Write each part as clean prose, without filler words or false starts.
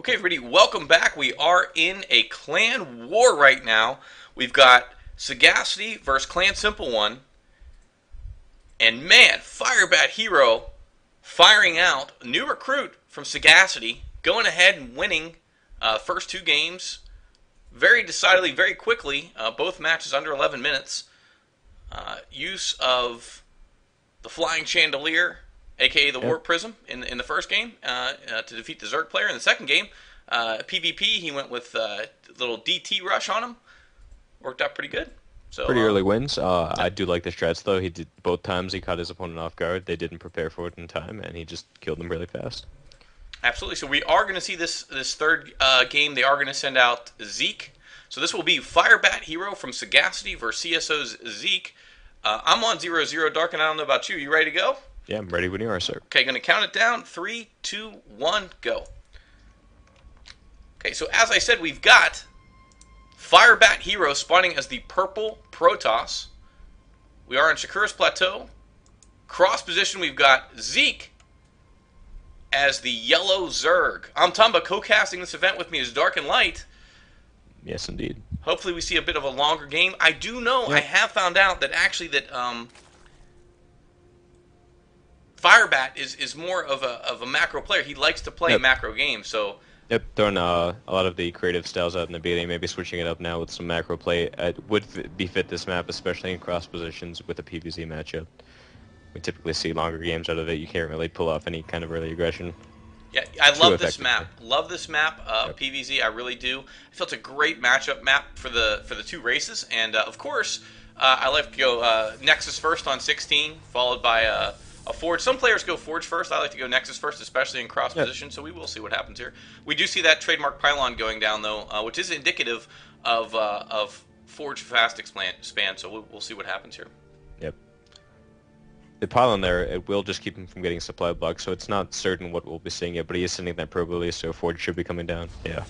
Okay, everybody, welcome back. We are in a clan war right now. We've got Sagacity versus Clan Simple One. And man, Firebat Hero firing out. New recruit from Sagacity, going ahead and winning first two games very decidedly, very quickly. Both matches under 11 minutes. Use of the Flying Chandelier, aka the Warp Prism, in the first game to defeat the Zerg player. In the second game, PvP, he went with a little DT rush on him. Worked out pretty good. So Pretty early wins. I do like the strats though. He did both times. He caught his opponent off guard. They didn't prepare for it in time, and he just killed them really fast. Absolutely. So we are going to see this third game. They are going to send out Zeke. So this will be Firebat Hero from Sagacity versus CSO's Zeke. I'm on 0-0, Dark, and I don't know about you. You ready to go? Yeah, I'm ready when you are, sir. Okay, going to count it down. 3, 2, 1, go. Okay, so as I said, we've got Firebat Hero spawning as the purple Protoss. We are on Shakura's Plateau. Cross position, we've got Zeke as the yellow Zerg. I'm Tumba. Co-casting this event with me is Dark and Light. Yes, indeed. Hopefully we see a bit of a longer game. I do know, I have found out that actually that Firebat is more of a macro player. He likes to play macro games, so... Yep, throwing a lot of the creative styles out in the beginning, maybe switching it up now with some macro play. It would be fit this map, especially in cross positions with a PvZ matchup. We typically see longer games out of it. You can't really pull off any kind of early aggression. Yeah, I love this map. Love this map, PvZ. I really do. I feel it's a great matchup map for the two races, and of course, I like to go Nexus first on 16, followed by a Forge. Some players go Forge first. I like to go Nexus first, especially in cross position. So we will see what happens here. We do see that trademark pylon going down though, which is indicative of Forge fast expand. So we'll see what happens here. Yep. The pylon there, it will just keep him from getting supply blocks, so it's not certain what we'll be seeing yet, but he is sending that probe release, so Forge should be coming down. Yeah.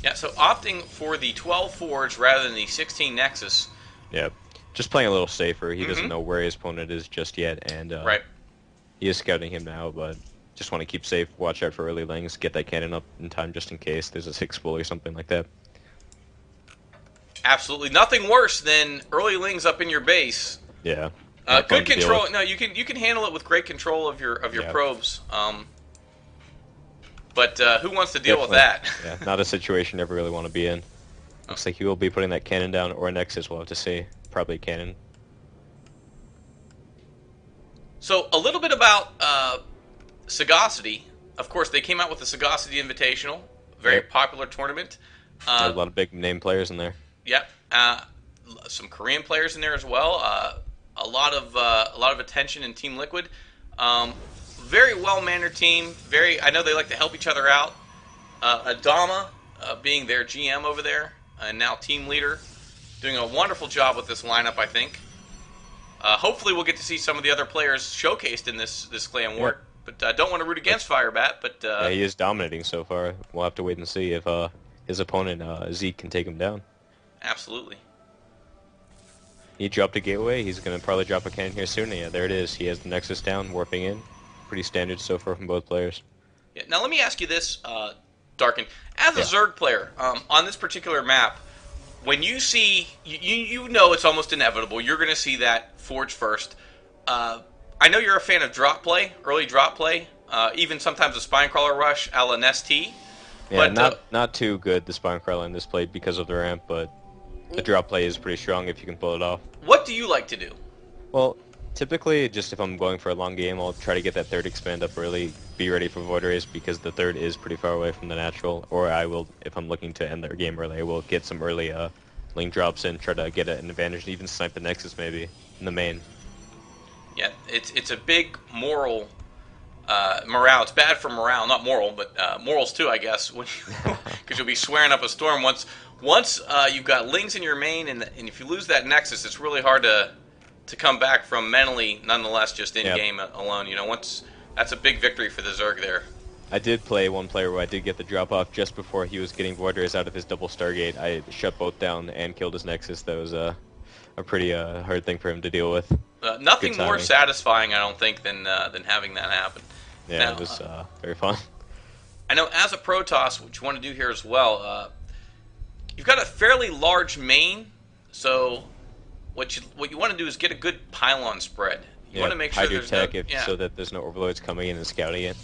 Yeah, so opting for the 12 Forge rather than the 16 Nexus. Yep. Just playing a little safer. He doesn't know where his opponent is just yet, and he is scouting him now, but just want to keep safe, watch out for early lings, get that cannon up in time just in case there's a 6 bull or something like that. Absolutely. Nothing worse than early lings up in your base. Yeah. Good control. No, you can handle it with great control of your probes. But who wants to deal with that? Yeah, not a situation you ever really want to be in. Looks like he will be putting that cannon down, or a Nexus, we'll have to see. Probably cannon. So a little bit about Sagacity. Of course, they came out with the Sagacity Invitational, very popular tournament. A lot of big name players in there. Yep. Some Korean players in there as well. A lot of attention in Team Liquid. Very well-mannered team. I know they like to help each other out. Adama being their GM over there, and now team leader, doing a wonderful job with this lineup, I think. Hopefully we'll get to see some of the other players showcased in this clan war. But I don't want to root against Firebat, but... yeah, he is dominating so far. We'll have to wait and see if his opponent, Zeke, can take him down. Absolutely. He dropped a gateway. He's going to probably drop a cannon here soon. Yeah, there it is. He has the Nexus down, warping in. Pretty standard so far from both players. Yeah, now let me ask you this, Darkin. As a Zerg player, on this particular map, when you see, you know it's almost inevitable, you're going to see that Forge first. I know you're a fan of drop play, early drop play, even sometimes a Spinecrawler rush a la Nestea. Yeah, but, not too good, the Spinecrawler in this play because of the ramp, but the drop play is pretty strong if you can pull it off. What do you like to do? Well, typically, just if I'm going for a long game, I'll try to get that third expand up early, be ready for Void Rays, because the third is pretty far away from the natural, or I will, if I'm looking to end their game early, I will get some early link drops in, try to get an advantage, even snipe the Nexus maybe, in the main. Yeah, it's a big morale. It's bad for morale, not moral, but morals too, I guess, because you'll be swearing up a storm once you've got lings in your main, and if you lose that Nexus, it's really hard to come back from mentally, nonetheless, just in game alone. You know, that's a big victory for the Zerg there. I did play one player where I did get the drop off just before he was getting Void Rays out of his double Stargate. I shut both down and killed his Nexus. That was a pretty hard thing for him to deal with. Nothing more satisfying, I don't think, than having that happen. Yeah, now, it was very fun. I know as a Protoss, what you want to do here as well, you've got a fairly large main, so what you want to do is get a good pylon spread. You want Yeah, to make sure hide your there's no, tech yeah, so that there's no overlords coming in and scouting it.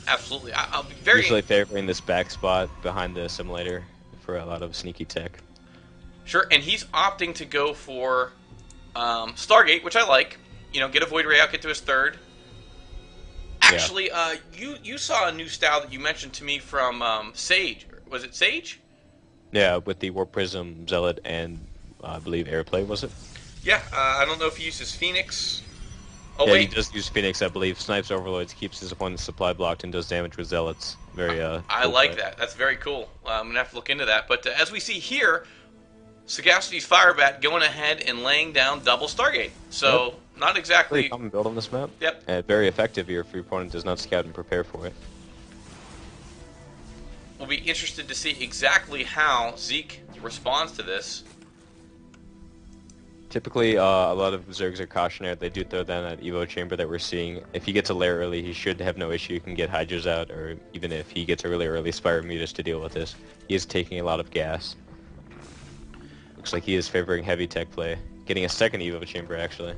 absolutely. I'll be very Usually favoring this back spot behind the assimilator for a lot of sneaky tech. sure, and he's opting to go for Stargate, which I like. You know, get a Void Ray out, get to his third. Actually, you saw a new style that you mentioned to me from Sage. Was it Sage? Yeah, with the Warp Prism, Zealot, and I believe Airplay, was it? Yeah, I don't know if he uses Phoenix. Oh Yeah, he wait, does use Phoenix, I believe. Snipes Overlords, keeps his opponent's supply blocked, and does damage with Zealots. Very, I cool like play. that. That's very cool. I'm gonna have to look into that. But as we see here, Sagacity's Firebat going ahead and laying down double Stargate. So not Pretty exactly. common build on this map. Yep. Very effective here if your opponent does not scout and prepare for it. We'll be interested to see exactly how Zeke responds to this. Typically, a lot of Zergs are cautionary. They do throw down that Evo chamber that we're seeing. If he gets a lair early, he should have no issue. He can get Hydras out, or even if he gets a really early Spire Mutas to deal with this. He is taking a lot of gas. Looks like he is favoring heavy tech play. Getting a second Evo chamber, actually.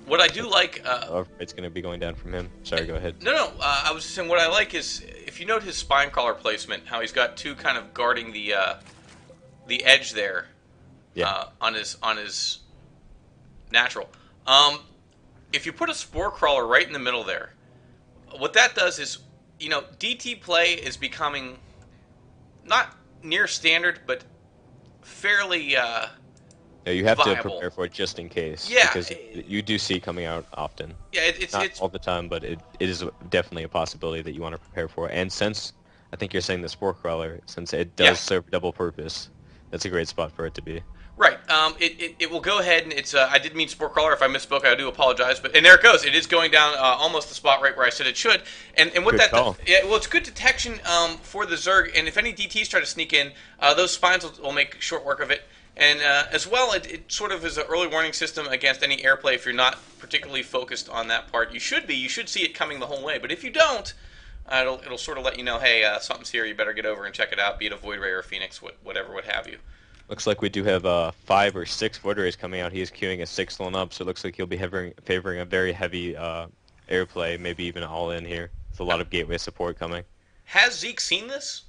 What I do like. However, it's going to be going down from him. Sorry, go ahead. No. I was just saying what I like is if you note his spine crawler placement, how he's got two kind of guarding the edge there. Yeah. On his natural. If you put a spore crawler right in the middle there, what that does is, you know, DT play is becoming not near standard, but fairly Yeah, you have to viable. prepare for it just in case. Yeah. Because you do see it coming out often. Yeah, Not it's all the time, but it is definitely a possibility that you want to prepare for. And since, I think you're saying the Spore Crawler, since it does serve double purpose, that's a great spot for it to be. right. It will go ahead and it's. I did mean spore crawler. If I misspoke, I do apologize. But and there it goes. It is going down almost the spot right where I said it should. And what Good that call. yeah, well, it's good detection for the Zerg. And if any DTs try to sneak in, those spines will make short work of it. And as well, it sort of is an early warning system against any airplay if you're not particularly focused on that part. You should be. You should see it coming the whole way. But if you don't, it'll sort of let you know, hey, something's here. You better get over and check it out. Be it a Void Ray or a Phoenix, whatever, what have you. Looks like we do have 5 or 6 Void Rays coming out. He is queuing a 6th one up, so it looks like he'll be favoring a very heavy airplay, maybe even all in here. With a lot of gateway support coming. Has Zeke seen this?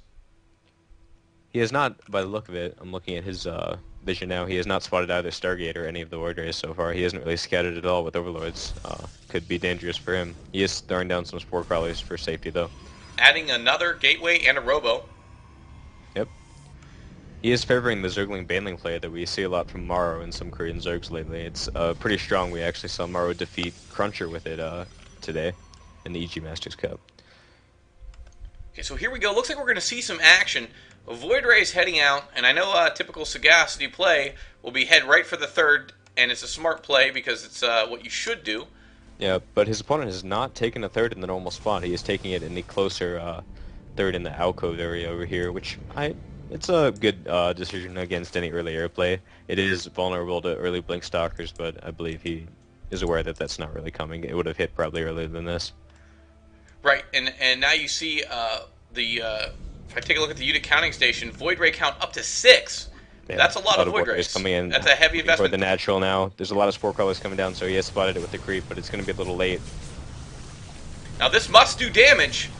He has not, by the look of it, I'm looking at his vision now, he has not spotted either Stargate or any of the Void Rays so far. He hasn't really scattered at all with Overlords. Could be dangerous for him. He is throwing down some Spore Crawlers for safety, though. Adding another gateway and a robo. Yep. He is favoring the Zergling Baneling play that we see a lot from Maro and some Korean Zergs lately. It's pretty strong. We actually saw Maro defeat Cruncher with it today in the EG Masters Cup. Okay, so here we go. Looks like we're going to see some action. Void Ray's heading out, and I know typical Sagacity play will be head right for the third, and it's a smart play because it's what you should do. Yeah, but his opponent has not taken a third in the normal spot. He is taking it in the closer third in the alcove area over here, which it's a good decision against any early airplay. It is vulnerable to early blink stalkers, but I believe he is aware that that's not really coming. It would have hit probably earlier than this. Right, and now you see if I take a look at the unit counting station, Void Ray count up to 6. Yeah, That's a lot of Void Rays coming in. That's a heavy For investment. the natural now. There's a lot of Spore Crawlers coming down, so he has spotted it with the creep, but it's going to be a little late. Now this must do damage.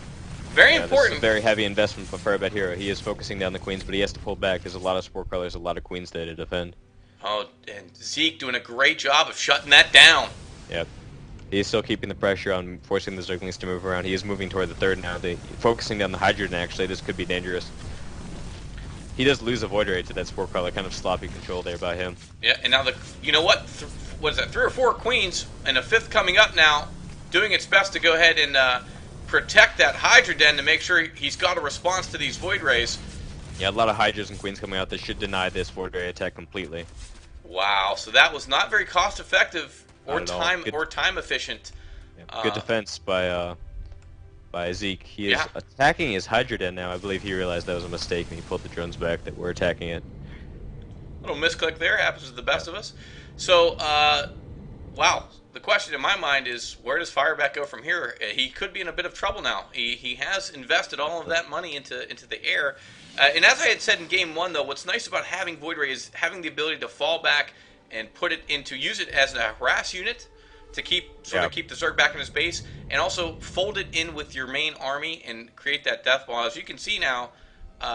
Very Yeah, important. this is a very heavy investment for Firebat Hero. He is focusing down the queens, but he has to pull back. There's a lot of Spore Crawlers, a lot of queens there to defend. Oh, and Zeke doing a great job of shutting that down. Yep. He is still keeping the pressure on, forcing the Zerglings to move around. He is moving toward the third now. Focusing down the Hydrogen, actually. This could be dangerous. He does lose a Void Ray to that Spore Crawler. Kind of sloppy control there by him. Yeah, and now you know what? What is that? 3 or 4 queens, and a 5th coming up now, doing its best to go ahead and protect that Hydra Den to make sure he's got a response to these Void Rays. Yeah, a lot of Hydras and Queens coming out. This should deny this Void Ray attack completely. Wow, so that was not very cost effective or Not at all. time efficient. Yeah, good defense by Zeke. He is attacking his Hydra Den now. I believe he realized that was a mistake and he pulled the drones back that were attacking it. Little misclick there, happens to the best of us. So, wow, the question in my mind is, where does Firebat go from here? He could be in a bit of trouble now. He has invested all of that money into the air. And as I had said in Game 1, though, what's nice about having Void Ray is having the ability to fall back and use it as a harass unit to keep the Zerg back in his base, and also fold it in with your main army and create that death ball. As you can see now,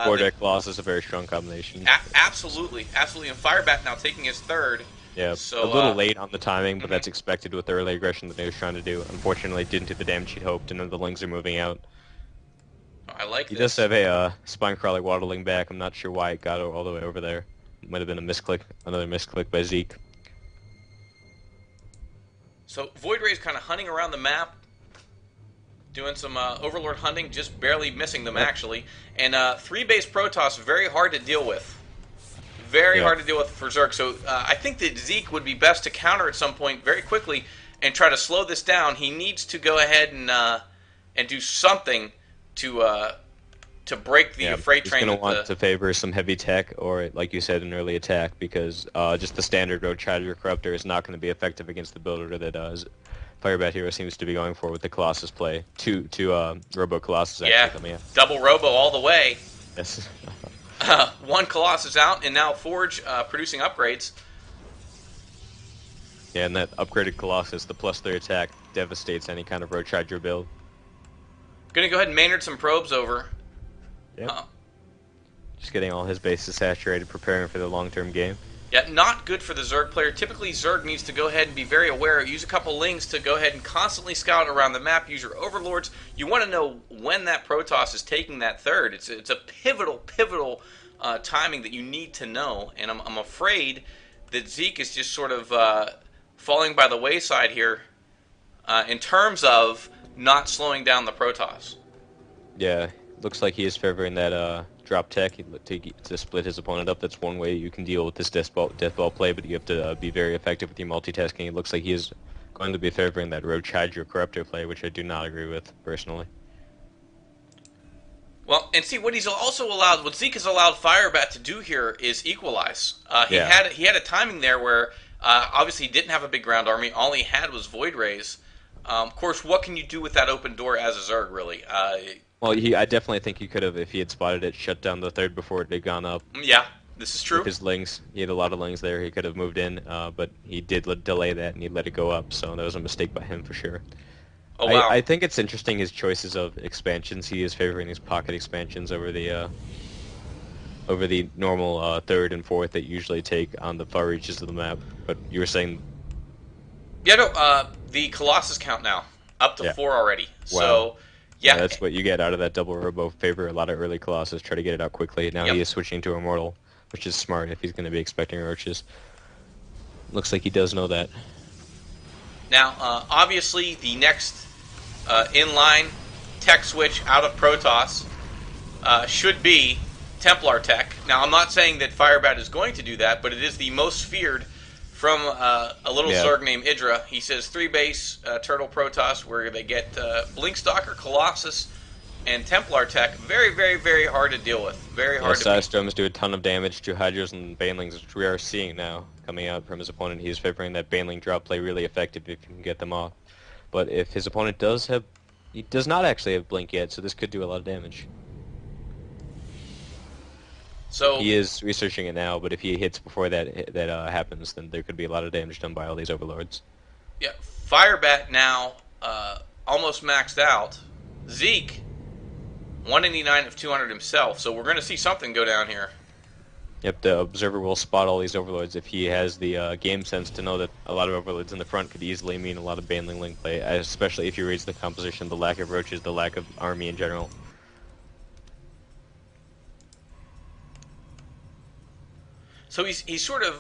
Vortex Loss is a very strong combination. Absolutely. And Firebat now taking his third. Yeah, so, a little late on the timing, but that's expected with the early aggression that he was trying to do. Unfortunately, didn't do the damage he'd hoped, and then the Lings are moving out. I like He this. does have a Spine Crawler waddling back. I'm not sure why it got all the way over there. Might have been a misclick, another misclick by Zeke. So Void Ray's kind of hunting around the map, doing some Overlord hunting, just barely missing them actually. And 3-base Protoss, very hard to deal with. Very hard to deal with for Zerg. So I think that Zeke would be best to counter at some point very quickly and try to slow this down. He needs to go ahead and do something to break the freight train. He's going to want to favor some heavy tech or, like you said, an early attack, because just the standard Road Charger Corruptor is not going to be effective against the builder that Firebat Hero seems to be going for with the Colossus play. Two Robo Colossus actually coming out. Double Robo all the way. Yes. One Colossus out, and now Forge producing upgrades. Yeah, and that upgraded Colossus, the +3 attack, devastates any kind of Road Charger build. Gonna go ahead and Maynard some probes over. Yep. Just getting all his bases saturated, preparing for the long-term game. Yeah, not good for the Zerg player. Typically, Zerg needs to go ahead and be very aware. Use a couple Lings to go ahead and constantly scout around the map. Use your Overlords. You want to know when that Protoss is taking that third. It's a pivotal timing that you need to know. And I'm afraid that Zeke is just sort of falling by the wayside here in terms of not slowing down the Protoss. Yeah, looks like he is favoring that drop tech to split his opponent up. That's one way you can deal with this death ball play, but you have to be very effective with your multitasking. It looks like he is going to be favoring that Road Charger Corruptor play, which I do not agree with, personally. Well, and see, what Zeke has allowed Firebat to do here is equalize. He had a timing there where obviously he didn't have a big ground army. All he had was Void Rays. Of course, what can you do with that open door as a Zerg, really? Well, I definitely think he could have, if he had spotted it, shut down the third before it had gone up. Yeah, this is true. With his Lings, he had a lot of Lings there. He could have moved in, but he did delay that, and he let it go up, so that was a mistake by him for sure. Oh, wow. I think it's interesting his choices of expansions. He is favoring these pocket expansions over the normal third and fourth that you usually take on the far reaches of the map. But you were saying... Yeah, no, the Colossus count now, up to 4 already. Wow. So, yeah. That's what you get out of that double Robo. Favor a lot of early Colossus, try to get it out quickly. Now he is switching to Immortal, which is smart if he's going to be expecting Roaches. Looks like he does know that. Now, obviously, the next inline tech switch out of Protoss should be Templar tech. Now, I'm not saying that Firebat is going to do that, but it is the most feared from a little Zerg named Idra. He says 3-base Turtle Protoss, where they get Blinkstalker, Colossus, and Templar tech. Very, very, very hard to deal with. Very hard to beat. Storms do a ton of damage to Hydras and Banelings, which we are seeing now coming out from his opponent. He is favoring that Baneling drop play really effective if you can get them off. But if his opponent he does not actually have Blink yet, so this could do a lot of damage. So he is researching it now, but if he hits before that happens, then there could be a lot of damage done by all these Overlords. Yeah, Firebat now almost maxed out. Zeke, 189 of 200 himself, so we're going to see something go down here. Yep, the Observer will spot all these Overlords if he has the game sense to know that a lot of Overlords in the front could easily mean a lot of Baneling Link play, especially if you reads the composition, the lack of Roaches, the lack of army in general. So he's sort of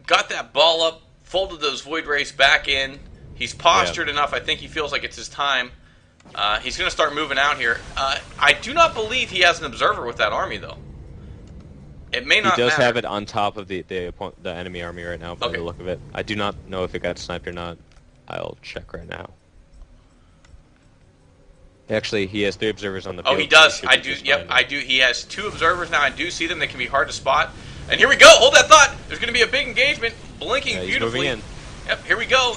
got that ball up, folded those Void Rays back in. He's postured enough. I think he feels like it's his time. He's going to start moving out here. I do not believe he has an observer with that army, though. It may not matter. He does matter. have it on top of the enemy army right now, by the look of it. I do not know if it got sniped or not. I'll check right now. Actually, he has 3 observers on the field. Oh, he does. I do. Yep, I do. He has 2 observers now. I do see them. They can be hard to spot. And here we go. Hold that thought. There's going to be a big engagement. Blinking he's beautifully. Moving in. Yep, here we go.